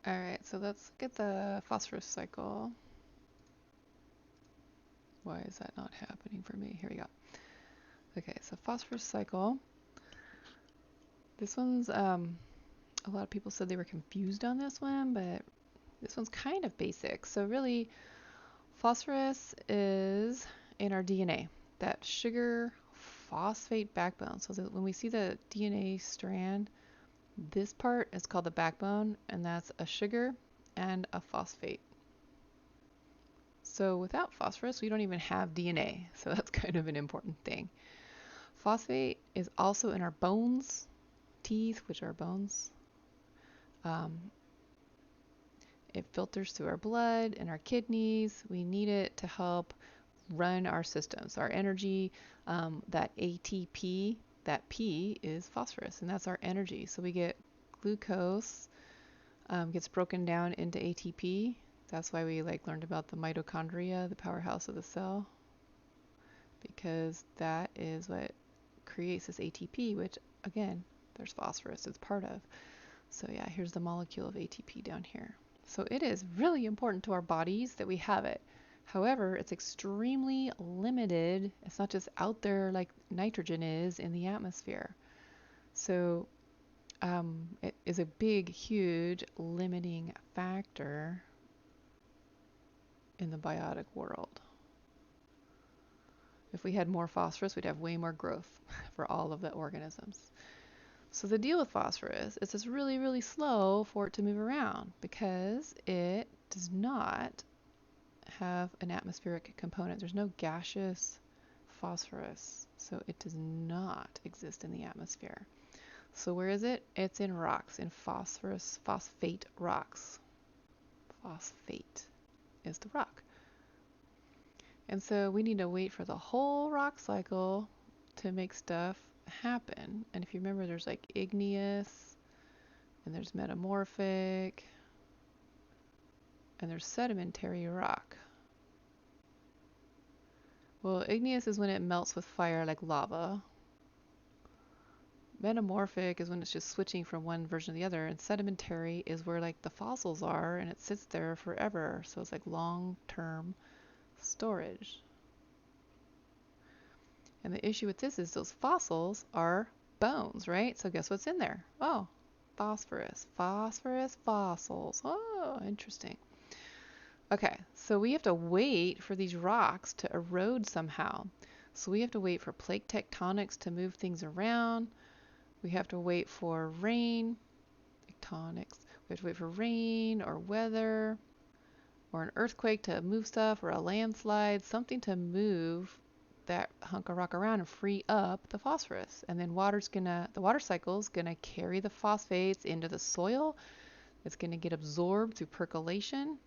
All right, so let's look at the phosphorus cycle. Why is that not happening for me? Here we go. Okay, so phosphorus cycle. This one's, a lot of people said they were confused on this one, but this one's kind of basic. So really, phosphorus is in our DNA, that sugar phosphate backbone. So that when we see the DNA strand, this part is called the backbone, and that's a sugar and a phosphate. So without phosphorus, we don't even have DNA. So that's kind of an important thing. Phosphate is also in our bones, teeth, which are bones. Um, it filters through our blood and our kidneys. We need it to help run our systems. Our energy, that ATP, that P is phosphorus, and that's our energy. So we get glucose, gets broken down into ATP. That's why we learned about the mitochondria, the powerhouse of the cell, because that is what creates this ATP, which again, there's phosphorus it's part of. So yeah, here's the molecule of ATP down here. So it is really important to our bodies that we have it. However, it's extremely limited. It's not just out there like nitrogen is in the atmosphere. So it is a big, huge limiting factor in the biotic world. If we had more phosphorus, we'd have way more growth for all of the organisms. So the deal with phosphorus is it's really, really slow for it to move around because it does not have an atmospheric component. There's no gaseous phosphorus, so it does not exist in the atmosphere. So where is it? It's in rocks, in phosphate rocks. Phosphate is the rock. And so we need to wait for the whole rock cycle to make stuff happen. And if you remember, there's igneous, and there's metamorphic, and there's sedimentary rock. Well, igneous is when it melts with fire like lava. Metamorphic is when it's just switching from one version to the other, and sedimentary is where the fossils are and it sits there forever. So it's long-term storage. And the issue with this is those fossils are bones, right? So guess what's in there? Oh, phosphorus. Phosphorus fossils. Oh, interesting. Okay, so we have to wait for these rocks to erode somehow. So we have to wait for plate tectonics to move things around. We have to wait for rain, tectonics. We have to wait for rain or weather or an earthquake to move stuff or a landslide, something to move that hunk of rock around and free up the phosphorus. And then the water cycle is gonna carry the phosphates into the soil. It's gonna get absorbed through percolation.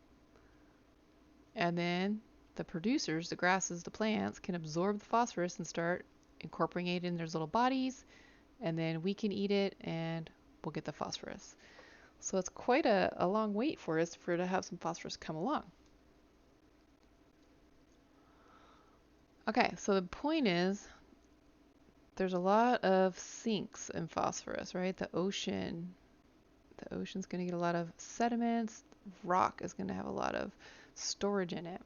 And then the producers, the grasses, the plants, can absorb the phosphorus and start incorporating it in their little bodies. And then we can eat it and we'll get the phosphorus. So it's quite a long wait for us for it to have some phosphorus come along. Okay, so the point is there's a lot of sinks in phosphorus, right? The ocean's going to get a lot of sediments. Rock is going to have a lot of storage in it.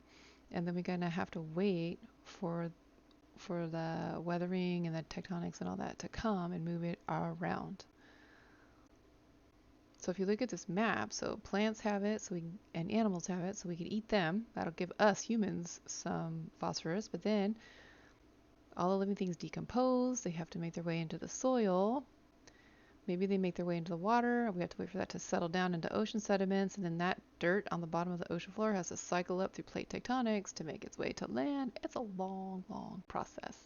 And then we're going to have to wait for the weathering and the tectonics and all that to come and move it around. So if you look at this map, so plants have it, and animals have it, so we can eat them. That'll give us humans some phosphorus. But then all the living things decompose. They have to make their way into the soil. Maybe they make their way into the water. We have to wait for that to settle down into ocean sediments, and then that dirt on the bottom of the ocean floor has to cycle up through plate tectonics to make its way to land. It's a long, long process.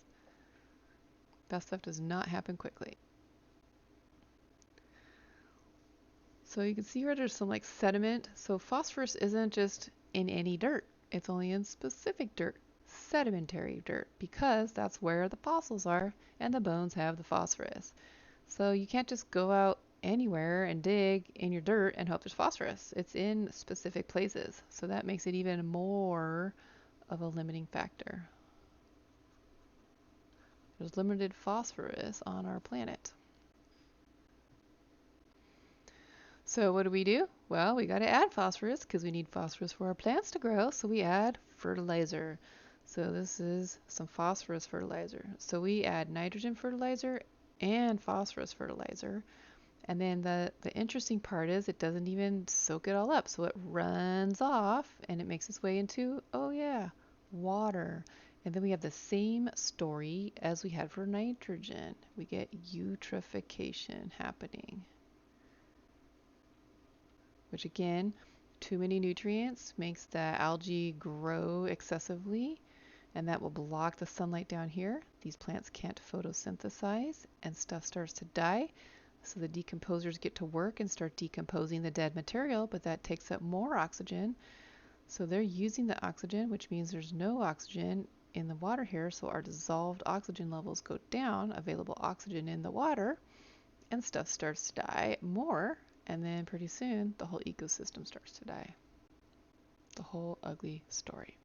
That stuff does not happen quickly. So you can see where there's some sediment. So phosphorus isn't just in any dirt. It's only in specific dirt, sedimentary dirt, because that's where the fossils are and the bones have the phosphorus. So you can't just go out anywhere and dig in your dirt and hope there's phosphorus. It's in specific places. So that makes it even more of a limiting factor. There's limited phosphorus on our planet. So what do? Well, we got to add phosphorus because we need phosphorus for our plants to grow. So we add fertilizer. So this is some phosphorus fertilizer. So we add nitrogen fertilizer and phosphorus fertilizer. And then the interesting part is it doesn't even soak it all up. So it runs off and it makes its way into, oh yeah, water. And then we have the same story as we had for nitrogen. We get eutrophication happening, which again, too many nutrients makes the algae grow excessively, and that will block the sunlight down here. These plants can't photosynthesize, and stuff starts to die. So the decomposers get to work and start decomposing the dead material, but that takes up more oxygen. So they're using the oxygen, which means there's no oxygen in the water here, so our dissolved oxygen levels go down, available oxygen in the water, and stuff starts to die more, and then pretty soon the whole ecosystem starts to die. The whole ugly story.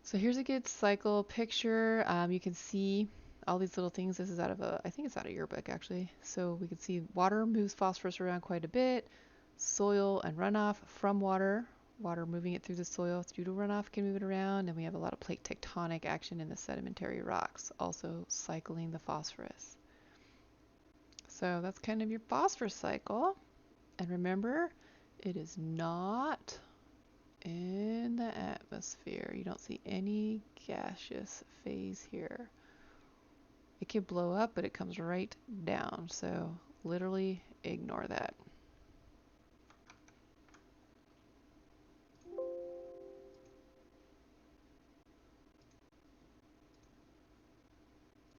So here's a good cycle picture. You can see all these little things. This is out of I think it's out of your book actually. So we can see water moves phosphorus around quite a bit. Soil and runoff from water. Water moving it through the soil due to runoff can move it around. And we have a lot of plate tectonic action in the sedimentary rocks, also cycling the phosphorus. So that's kind of your phosphorus cycle. And remember, it is not in the atmosphere. You don't see any gaseous phase here. It can blow up, but it comes right down. So literally ignore that.